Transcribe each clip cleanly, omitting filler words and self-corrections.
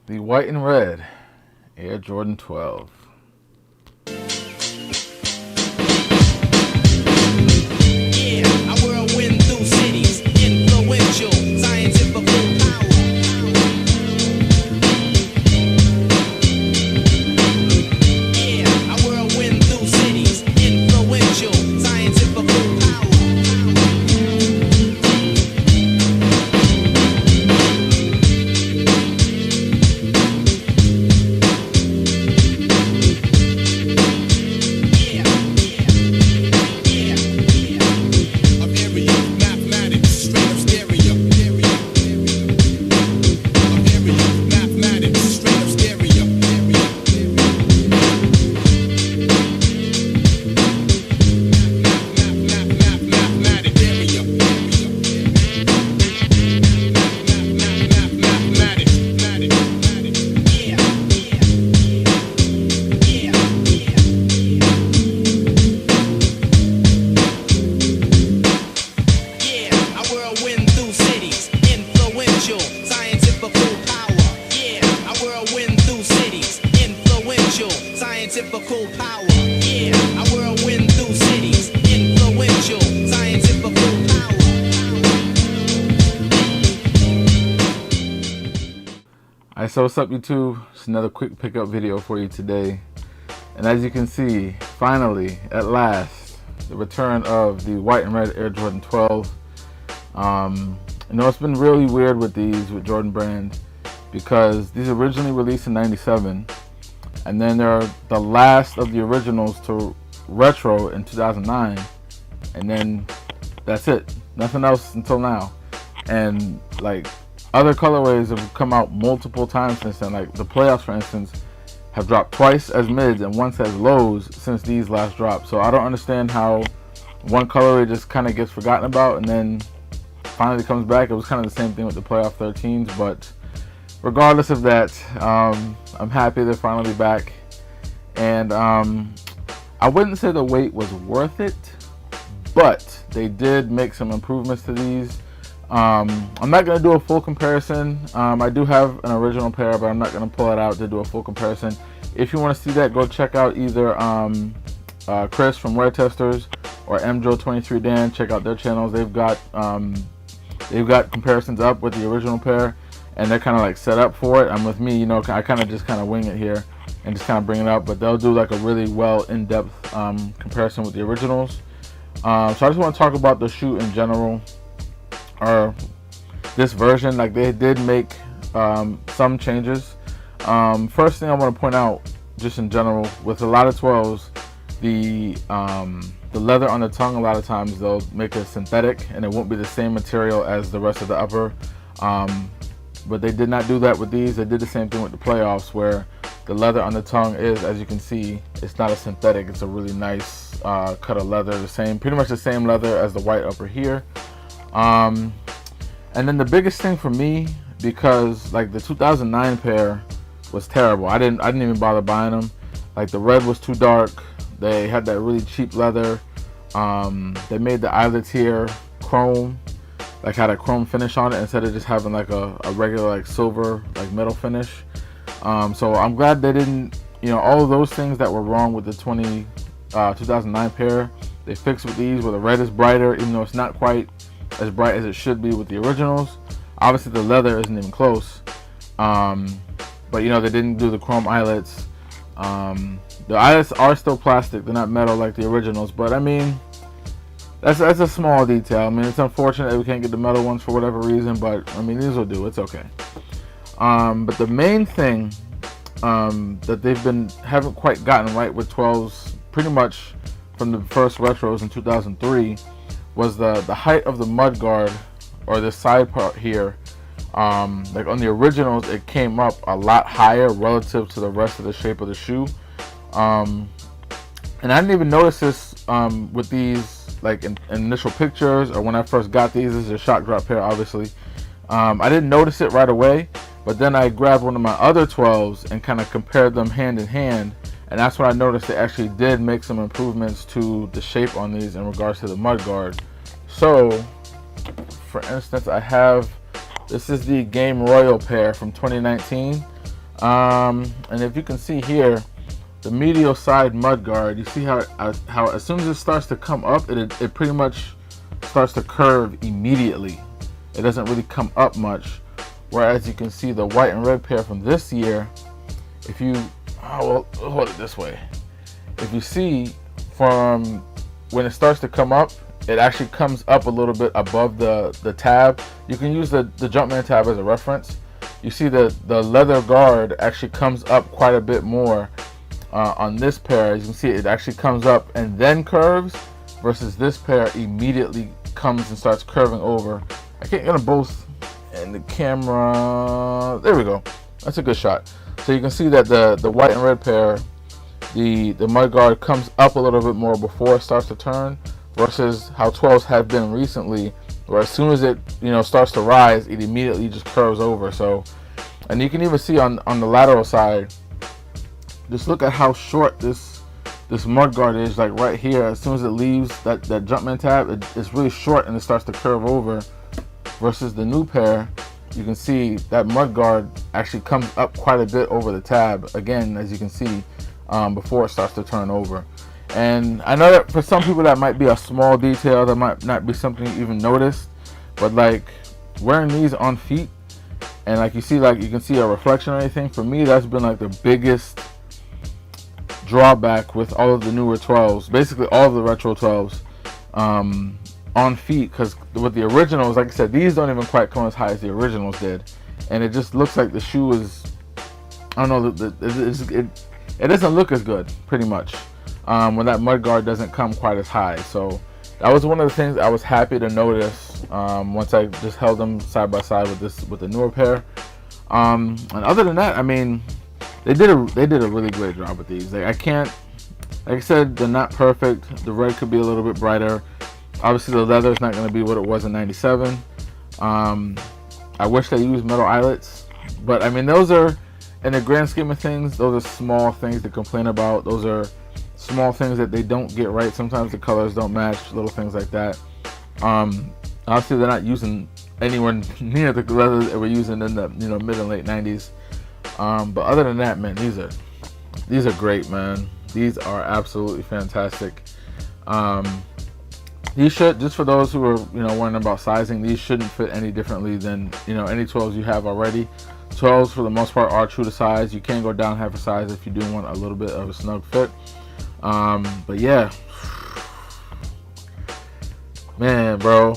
The white and red Air Jordan 12. Yeah, I whirlwind through cities, influential, scientific power. Yeah, I whirlwind through cities, influential, scientific power. Scientifical power. Yeah, I whirlwind through cities, influential, scientifical power. Alright, so what's up YouTube? It's another quick pickup video for you today. And as you can see, finally, at last, the return of the white and red Air Jordan 12. You know, it's been really weird with these, with Jordan Brand, because these originally released in '97, and then they're the last of the originals to retro in 2009, and then that's it. Nothing else until now. And like, other colorways have come out multiple times since then. Like the playoffs, for instance, have dropped twice as mids and once as lows since these last dropped. So I don't understand how one colorway just kind of gets forgotten about and then finally comes back. It was kind of the same thing with the playoff 13s, but regardless of that, I'm happy they're finally back. And I wouldn't say the wait was worth it, but they did make some improvements to these. I'm not going to do a full comparison. I do have an original pair, but I'm not going to pull it out to do a full comparison. If you want to see that, go check out either Chris from Wear Testers or MJo23Dan. Check out their channels. They've got comparisons up with the original pair, and they're kind of like set up for it. I'm with me, you know, I kind of just wing it here and just kind of bring it up, but they'll do like a really well in-depth comparison with the originals. So I just want to talk about the shoe in general, or this version. Like, they did make some changes. First thing I want to point out, just in general, with a lot of 12s, the leather on the tongue, a lot of times they'll make it synthetic and it won't be the same material as the rest of the upper. But they did not do that with these. They did the same thing with the playoffs, where the leather on the tongue is, as you can see, it's not a synthetic. It's a really nice cut of leather, pretty much the same leather as the white upper here. And then the biggest thing for me, because like the 2009 pair was terrible. I didn't even bother buying them. Like, the red was too dark. They had that really cheap leather. They made the eyelets here chrome, like had a chrome finish on it instead of just having like a regular like silver like metal finish. So I'm glad they didn't, you know, all of those things that were wrong with the 2009 pair, they fixed with these, where the red is brighter, even though it's not quite as bright as it should be with the originals. Obviously the leather isn't even close, but you know, they didn't do the chrome eyelets. The eyelets are still plastic, they're not metal like the originals, but I mean, that's a small detail. I mean, it's unfortunate that we can't get the metal ones for whatever reason, but I mean, these will do, it's okay. But the main thing that haven't quite gotten right with 12s, pretty much from the first retros in 2003, was the height of the mudguard, or this side part here. Like on the originals, it came up a lot higher relative to the rest of the shape of the shoe. And I didn't even notice this with these, like in initial pictures, or when I first got these. This is a shock drop pair, obviously. I didn't notice it right away, but then I grabbed one of my other 12s and kind of compared them hand in hand, and that's when I noticed they actually did make some improvements to the shape on these in regards to the mudguard. So, for instance, I have, this is the Game Royal pair from 2019. And if you can see here, the medial side mudguard, you see how as soon as it starts to come up, it pretty much starts to curve immediately. It doesn't really come up much. Whereas you can see the white and red pair from this year, if you, well, hold it this way. If you see from when it starts to come up, it actually comes up a little bit above the tab. You can use the Jumpman tab as a reference. You see the leather guard actually comes up quite a bit more on this pair. As you can see, it actually comes up and then curves, versus this pair immediately comes and starts curving over. I can't get them both in the camera. There we go. That's a good shot. So you can see that the white and red pair, the mudguard comes up a little bit more before it starts to turn, versus how 12s have been recently, where as soon as it starts to rise, it immediately just curves over. So, and you can even see on the lateral side, just look at how short this mudguard is. Like right here, as soon as it leaves that Jumpman tab, it's really short and it starts to curve over. Versus the new pair, you can see that mudguard actually comes up quite a bit over the tab. Again, as you can see, before it starts to turn over. And I know that for some people that might be a small detail, that might not be something you even noticed, but like wearing these on feet, and like you can see a reflection or anything. For me, that's been like the biggest drawback with all of the newer 12s, basically all of the retro 12s. On feet, because with the originals, like I said, these don't even quite come as high as the originals did, and it just looks like the shoe is, I don't know, it doesn't look as good, pretty much, when that mudguard doesn't come quite as high. So that was one of the things I was happy to notice once I just held them side by side with the newer pair. And other than that, I mean, they did a really great job with these. Like I said, they're not perfect. The red could be a little bit brighter. Obviously, the leather is not going to be what it was in '97. I wish they used metal eyelets, but I mean, those are, in the grand scheme of things, those are small things to complain about. Those are small things that they don't get right. Sometimes the colors don't match, little things like that. Obviously, they're not using anywhere near the leather that we're using in the mid and late '90s. But other than that, man, these are great, man. These are absolutely fantastic. These should, just for those who are wondering about sizing, these shouldn't fit any differently than any 12s you have already. 12s for the most part are true to size. You can go down half a size if you do want a little bit of a snug fit. But yeah, man, bro,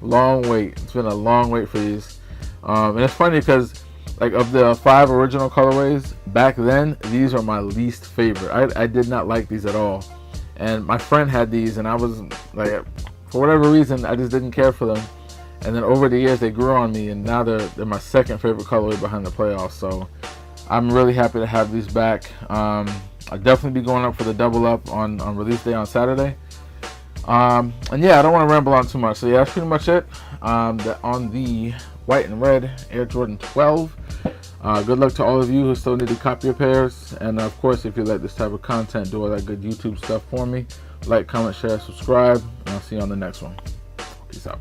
long wait. It's been a long wait for these. And it's funny because, like, of the 5 original colorways back then, these are my least favorite. I did not like these at all. And my friend had these, and I was like, for whatever reason, I just didn't care for them. And then over the years, they grew on me, and now they're my second favorite colorway behind the playoffs. So I'm really happy to have these back. I'll definitely be going up for the double up on release day on Saturday. And yeah, I don't want to ramble on too much. So yeah, that's pretty much it on the white and red Air Jordan 12. Good luck to all of you who still need to copy your pairs. And of course, if you like this type of content, do all that good YouTube stuff for me. Like, comment, share, subscribe, and I'll see you on the next one. Peace out.